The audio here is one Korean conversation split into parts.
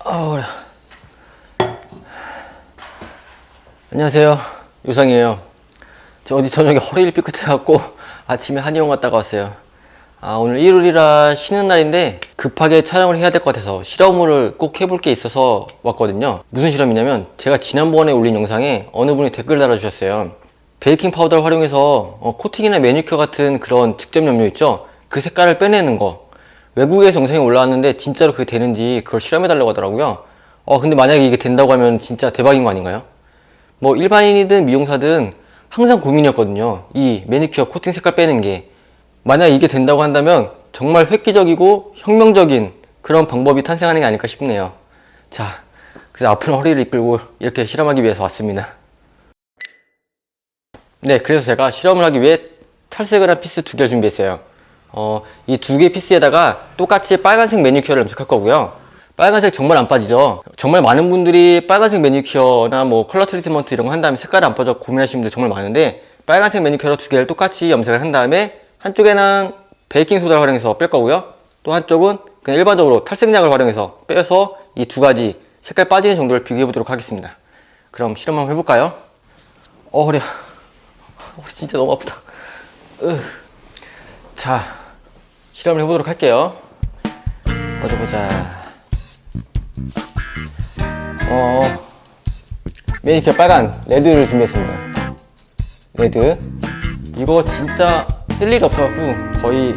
어려. 안녕하세요, 유상이에요. 저 어디 저녁에 허리를 삐끗해갖고 아침에 한의원 갔다가 왔어요. 오늘 일요일이라 쉬는 날인데 급하게 촬영을 해야 될 것 같아서 실험을 꼭 해볼 게 있어서 왔거든요. 무슨 실험이냐면 제가 지난번에 올린 영상에 어느 분이 댓글 달아주셨어요. 베이킹 파우더를 활용해서 코팅이나 매니큐어 같은 그런 직접 염료 있죠? 그 색깔을 빼내는 거. 외국에서 영상이 올라왔는데 진짜로 그게 되는지 그걸 실험해 달라고 하더라고요. 근데 만약에 이게 된다고 하면 진짜 대박인 거 아닌가요? 뭐 일반인이든 미용사든 항상 고민이었거든요. 이 매니큐어 코팅 색깔 빼는 게. 만약 이게 된다고 한다면 정말 획기적이고 혁명적인 그런 방법이 탄생하는 게 아닐까 싶네요. 자, 그래서 아픈 허리를 이끌고 이렇게 실험하기 위해서 왔습니다. 네, 그래서 제가 실험을 하기 위해 탈색을 한 피스 2개를 준비했어요. 이 2개 피스에다가 똑같이 빨간색 매니큐어를 염색할 거고요. 빨간색 정말 안 빠지죠. 정말 많은 분들이 빨간색 매니큐어나 뭐 컬러 트리트먼트 이런 거 한 다음에 색깔이 안 빠져 고민하시는 분들 정말 많은데, 빨간색 매니큐어로 2개를 똑같이 염색을 한 다음에 한쪽에는 베이킹소다를 활용해서 뺄 거고요. 또 한쪽은 그냥 일반적으로 탈색약을 활용해서 빼서 이 2가지 색깔 빠지는 정도를 비교해 보도록 하겠습니다. 그럼 실험 한번 해볼까요? 허리야. 진짜 너무 아프다. 자, 실험을 해보도록 할게요. 어디 보자. 매니큐어 빨간 레드를 준비했습니다. 레드. 이거 진짜 쓸 일이 없어갖고 거의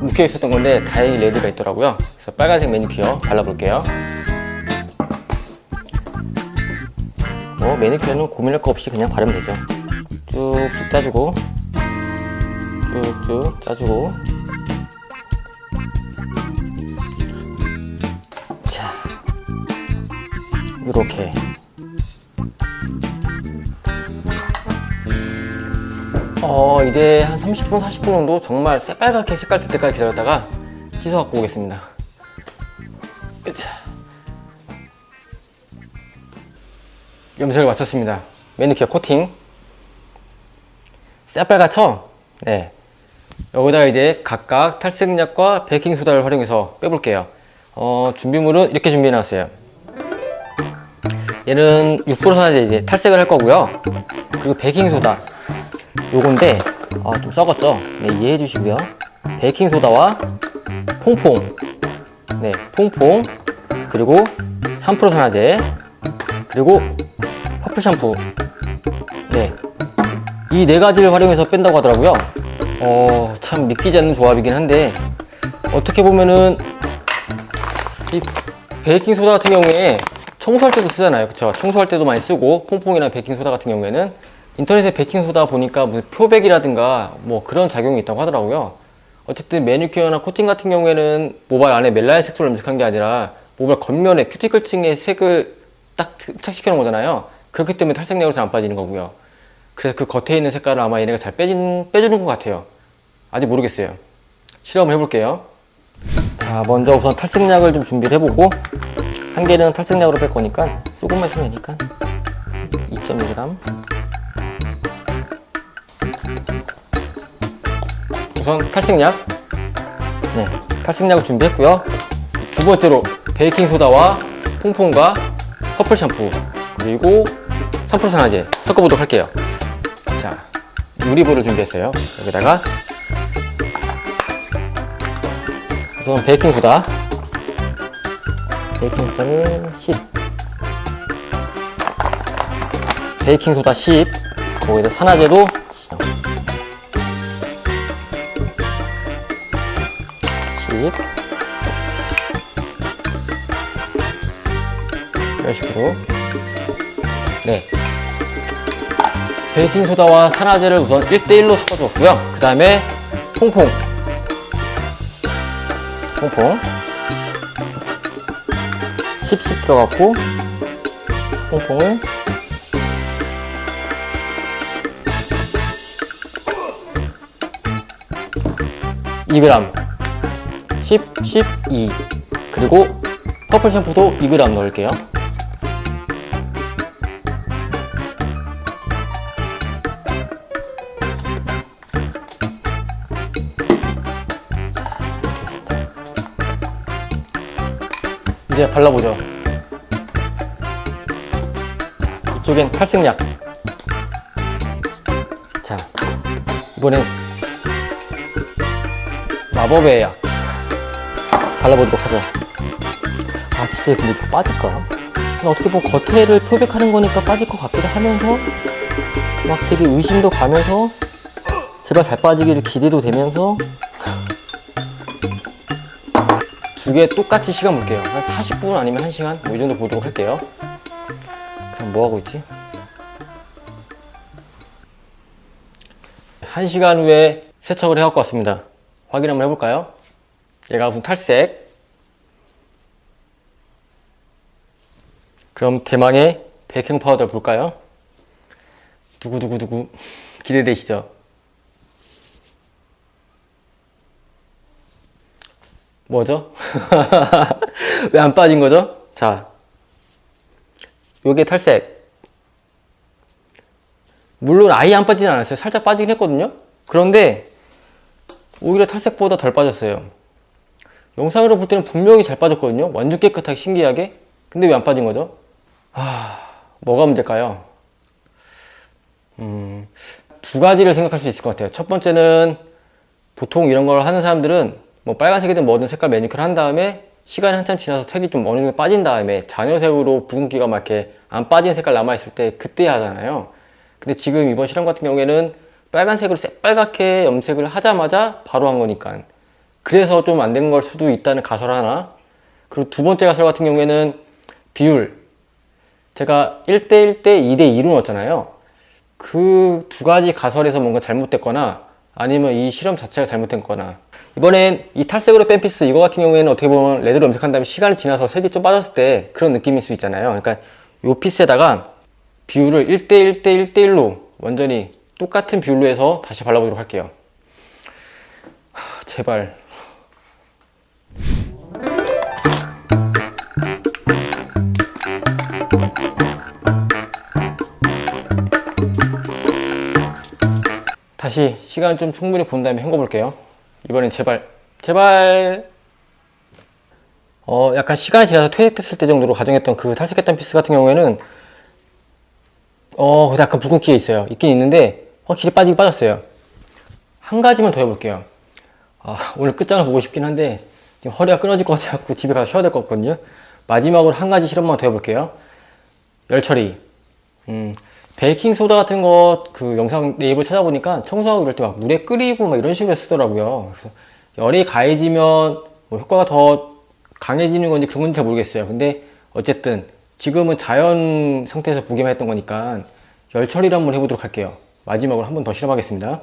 묵혀 있었던 건데 다행히 레드가 있더라고요. 그래서 빨간색 매니큐어 발라볼게요. 매니큐어는 고민할 거 없이 그냥 바르면 되죠. 쭉쭉 짜주고, 쭉쭉 짜주고. 자, 이렇게. 이제 한 30분, 40분 정도 정말 새빨갛게 색깔 들 때까지 기다렸다가 씻어 갖고 오겠습니다. 염색을 마쳤습니다. 매니큐어 코팅. 새빨갛죠? 네. 여기다가 이제 각각 탈색약과 베이킹소다를 활용해서 빼볼게요. 준비물은 이렇게 준비해 놨어요. 얘는 6% 산화제 이제 탈색을 할 거고요. 그리고 베이킹소다. 요건데, 좀 썩었죠? 네, 이해해 주시고요. 베이킹소다와 퐁퐁. 네, 퐁퐁. 그리고 3% 산화제. 그리고 퍼플 샴푸. 네. 이 4가지를 활용해서 뺀다고 하더라고요. 참 믿기지 않는 조합이긴 한데, 어떻게 보면은, 이 베이킹소다 같은 경우에 청소할 때도 쓰잖아요. 그쵸? 청소할 때도 많이 쓰고, 퐁퐁이나 베이킹소다 같은 경우에는 인터넷에 베이킹소다 보니까 무슨 표백이라든가 뭐 그런 작용이 있다고 하더라고요. 어쨌든 매니큐어나 코팅 같은 경우에는 모발 안에 멜라닌 색소를 염색한 게 아니라 모발 겉면에 큐티클 층에 색을 딱 착시켜 놓은 거잖아요. 그렇기 때문에 탈색약으로 잘 안 빠지는 거고요. 그래서 그 겉에 있는 색깔을 아마 얘네가 잘 빼주는 것 같아요. 아직 모르겠어요. 실험을 해볼게요. 자, 먼저 우선 탈색약을 좀 준비를 해보고, 한 개는 탈색약으로 뺄 거니까 조금만 쓰면 되니까 2.2g. 우선 탈색약. 네, 탈색약을 준비했고요. 두 번째로 베이킹소다와 퐁퐁과 퍼플 샴푸, 그리고 3% 산화제 섞어보도록 할게요. 자, 유리볼을 준비했어요. 여기다가 우선 베이킹소다. 베이킹소다는 10. 베이킹소다 10. 거기다 산화제도 10. 이런 식으로. 네. 베이킹소다와 산화제를 우선 1대1로 섞어줬고요. 그 다음에 퐁퐁 10씩 들어갔고, 퐁퐁을 2g, 10, 12. 그리고 퍼플 샴푸도 2g 넣을게요. 이제 발라보죠. 이쪽엔 탈색약. 자, 이번엔 마법의 약 발라보도록 하죠. 아, 진짜 근데 이거 빠질까? 어떻게 보면 겉에를 표백하는 거니까 빠질 것 같기도 하면서 막 되게 의심도 가면서 제발 잘 빠지기를 기대도 되면서 두 개 똑같이 시간 볼게요. 한 40분 아니면 1시간? 뭐 이 정도 보도록 할게요. 그럼 뭐 하고 있지? 1시간 후에 세척을 해갖고 왔습니다. 확인 한번 해볼까요? 얘가 무슨 탈색. 그럼 대망의 베이킹 파우더를 볼까요? 두구두구두구 기대되시죠? 뭐죠? 왜 안 빠진 거죠? 자, 요게 탈색. 물론 아예 안 빠지진 않았어요. 살짝 빠지긴 했거든요. 그런데 오히려 탈색보다 덜 빠졌어요. 영상으로 볼 때는 분명히 잘 빠졌거든요. 완전 깨끗하게 신기하게. 근데 왜 안 빠진 거죠? 뭐가 문제일까요? 두 가지를 생각할 수 있을 것 같아요. 첫 번째는 보통 이런 걸 하는 사람들은 뭐 빨간색이든 뭐든 색깔 매니큐어를 한 다음에 시간이 한참 지나서 색이 좀 어느 정도 빠진 다음에 잔여색으로 붉은기가 막 이렇게 안 빠진 색깔 남아있을 때 그때 하잖아요. 근데 지금 이번 실험 같은 경우에는 빨간색으로 새빨갛게 염색을 하자마자 바로 한 거니까 그래서 좀 안 된 걸 수도 있다는 가설 하나. 그리고 두 번째 가설 같은 경우에는 비율. 제가 1대1 대 2대2로 넣었잖아요. 그 두 가지 가설에서 뭔가 잘못됐거나 아니면 이 실험 자체가 잘못된 거나. 이번엔 이 탈색으로 뺀 피스 이거 같은 경우에는 어떻게 보면 레드로 염색한 다음에 시간이 지나서 색이 좀 빠졌을 때 그런 느낌일 수 있잖아요. 그러니까 이 피스에다가 비율을 1대1 대 1대1로 완전히 똑같은 비율로 해서 다시 발라보도록 할게요. 제발. 다시 시간 좀 충분히 본 다음에 헹궈 볼게요. 이번엔 제발 약간 시간이 지나서 퇴색됐을 때 정도로 가정했던 그 탈색했던 피스 같은 경우에는 약간 붉은기가 있어요. 있긴 있는데 확실히 빠지긴 빠졌어요. 한 가지만 더 해볼게요. 오늘 끝장을 보고 싶긴 한데 지금 허리가 끊어질 것 같아서 집에 가서 쉬어야 될 것 같거든요. 마지막으로 한 가지 실험만 더 해볼게요. 열 처리. 베이킹소다 같은 거 그 영상 네이버 찾아보니까 청소하고 이럴 때 막 물에 끓이고 막 이런 식으로 쓰더라고요. 그래서 열이 가해지면 뭐 효과가 더 강해지는 건지 그런 건지 잘 모르겠어요. 근데 어쨌든 지금은 자연 상태에서 보기만 했던 거니까 열 처리를 한번 해보도록 할게요. 마지막으로 한 번 더 실험하겠습니다.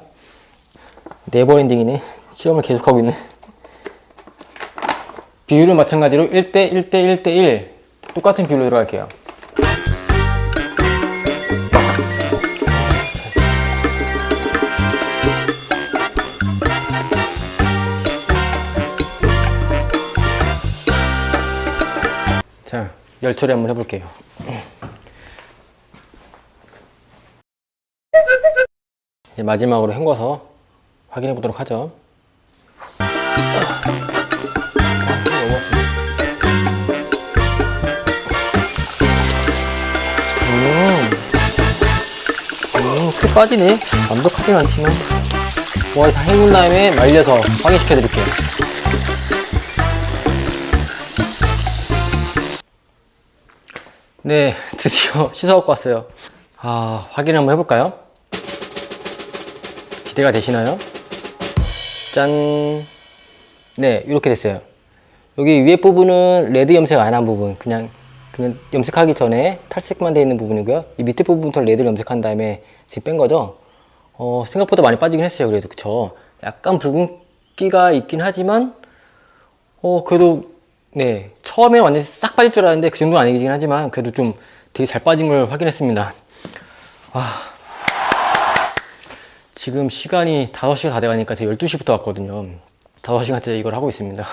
네버엔딩이네. 실험을 계속하고 있네. 비율은 마찬가지로 1대 1대 1대 1 똑같은 비율로 들어갈게요. 자, 열 처리 한번 해볼게요. 이제 마지막으로 헹궈서 확인해 보도록 하죠. 크 빠지네. 완벽하진 않지만 거의 다 헹군 다음에 말려서 확인시켜 드릴게요. 네, 드디어 씻어갖고 왔어요. 확인 한번 해볼까요? 기대가 되시나요? 짠. 네, 이렇게 됐어요. 여기 위에 부분은 레드 염색 안 한 부분, 그냥 염색하기 전에 탈색만 되어 있는 부분이고요. 이 밑에 부분부터 레드를 염색한 다음에 지금 뺀 거죠. 생각보다 많이 빠지긴 했어요. 그래도 그쵸. 약간 붉은기가 있긴 하지만 그래도 네, 처음에 완전히 싹 빠질 줄 알았는데 그 정도는 아니긴 하지만 그래도 좀 되게 잘 빠진 걸 확인했습니다. 지금 시간이 5시가 다 돼가니까 제가 12시부터 왔거든요. 5시간째 이걸 하고 있습니다.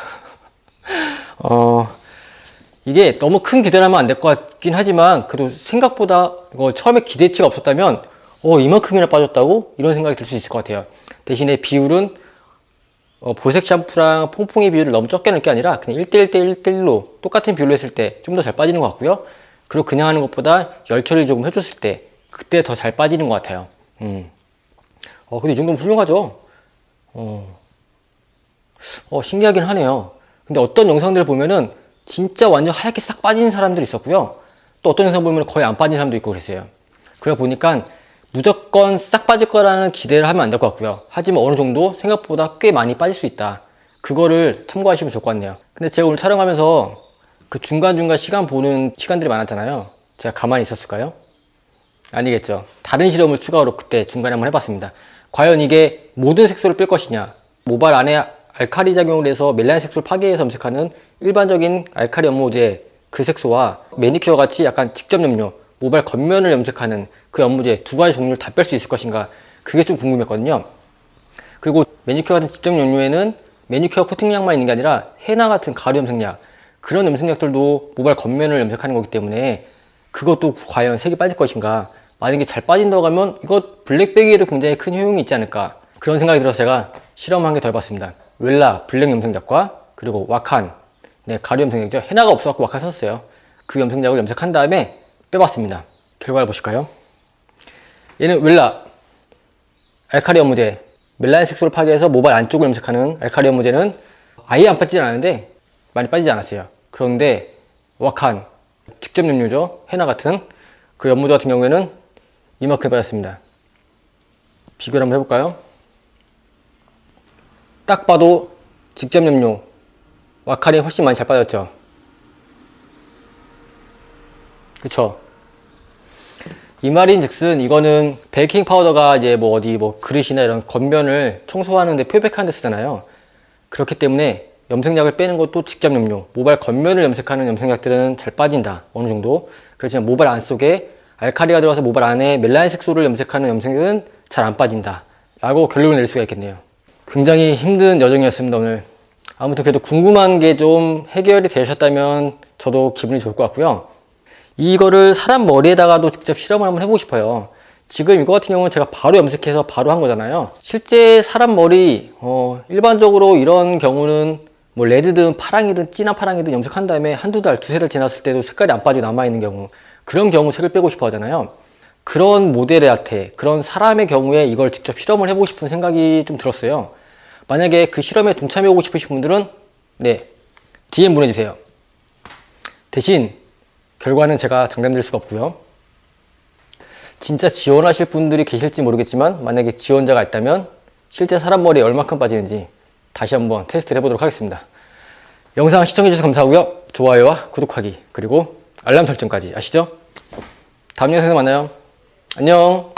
이게 너무 큰 기대를 하면 안 될 것 같긴 하지만 그래도 생각보다 처음에 기대치가 없었다면 이만큼이나 빠졌다고? 이런 생각이 들 수 있을 것 같아요. 대신에 비율은 보색 샴푸랑 퐁퐁의 비율을 너무 적게 넣을 게 아니라 그냥 1대1 대 1대1로 똑같은 비율로 했을 때 좀 더 잘 빠지는 것 같고요. 그리고 그냥 하는 것보다 열 처리 조금 해줬을 때 그때 더 잘 빠지는 것 같아요. 근데 이 정도면 훌륭하죠? 신기하긴 하네요. 근데 어떤 영상들 보면은 진짜 완전 하얗게 싹 빠지는 사람들이 있었고요. 또 어떤 영상 보면 거의 안 빠진 사람도 있고 그랬어요. 그래 보니까 무조건 싹 빠질 거라는 기대를 하면 안 될 것 같고요. 하지만 어느 정도 생각보다 꽤 많이 빠질 수 있다. 그거를 참고하시면 좋을 것 같네요. 근데 제가 오늘 촬영하면서 그 중간중간 시간 보는 시간들이 많았잖아요. 제가 가만히 있었을까요? 아니겠죠. 다른 실험을 추가로 그때 중간에 한번 해봤습니다. 과연 이게 모든 색소를 뺄 것이냐, 모발 안에 알카리 작용을 해서 멜라닌 색소를 파괴해서 염색하는 일반적인 알카리 연모제 그 색소와 매니큐어 같이 약간 직접 염료, 모발 겉면을 염색하는 그 연모제 두 가지 종류를 다 뺄 수 있을 것인가, 그게 좀 궁금했거든요. 그리고 매니큐어 같은 직접 염료에는 매니큐어 코팅약만 있는 게 아니라 헤나 같은 가루 염색약, 그런 염색약들도 모발 겉면을 염색하는 거기 때문에 그것도 과연 색이 빠질 것인가, 만약에 잘 빠진다고 하면 이거 블랙백에도 굉장히 큰 효용이 있지 않을까, 그런 생각이 들어서 제가 실험 한 개 더 해봤습니다. 웰라 블랙 염색약과 그리고 와칸, 가루 염색약이죠. 헤나가 없어갖고 와칸 썼어요. 그 염색약을 염색한 다음에 빼봤습니다. 결과를 보실까요? 얘는 웰라 알카리 연모제, 멜라닌 색소를 파괴해서 모발 안쪽을 염색하는 알카리 연모제는 아예 안 빠지진 않았는데 많이 빠지지 않았어요. 그런데 와칸 직접 염료죠. 헤나 같은 그 연모제 같은 경우에는 이만큼 빠졌습니다. 비교를 한번 해볼까요? 딱 봐도 직접 염료 와칸이 훨씬 많이 잘 빠졌죠. 그쵸? 이 말인즉슨 이거는 베이킹 파우더가 이제 뭐 어디 뭐 그릇이나 이런 겉면을 청소하는데 표백하는 데 쓰잖아요. 그렇기 때문에 염색약을 빼는 것도 직접 염료, 모발 겉면을 염색하는 염색약들은 잘 빠진다, 어느 정도. 그렇지만 모발 안 속에 알카리가 들어가서 모발 안에 멜라닌 색소를 염색하는 염색은 잘 안 빠진다 라고 결론을 낼 수가 있겠네요. 굉장히 힘든 여정이었습니다, 오늘. 아무튼 그래도 궁금한 게 좀 해결이 되셨다면 저도 기분이 좋을 것 같고요. 이거를 사람 머리에다가도 직접 실험을 한번 해보고 싶어요. 지금 이거 같은 경우는 제가 바로 염색해서 바로 한 거잖아요. 실제 사람 머리 일반적으로 이런 경우는 뭐 레드든 파랑이든 진한 파랑이든 염색한 다음에 한두 달, 두세 달 지났을 때도 색깔이 안 빠지고 남아있는 경우, 그런 경우 색을 빼고 싶어 하잖아요. 그런 모델한테, 그런 사람의 경우에 이걸 직접 실험을 해보고 싶은 생각이 좀 들었어요. 만약에 그 실험에 동참해보고 싶으신 분들은 DM 보내주세요. 대신 결과는 제가 장담드릴 수가 없고요. 진짜 지원하실 분들이 계실지 모르겠지만 만약에 지원자가 있다면 실제 사람 머리에 얼마큼 빠지는지 다시 한번 테스트를 해보도록 하겠습니다. 영상 시청해주셔서 감사하고요. 좋아요와 구독하기, 그리고 알람 설정까지 아시죠? 다음 영상에서 만나요. 안녕.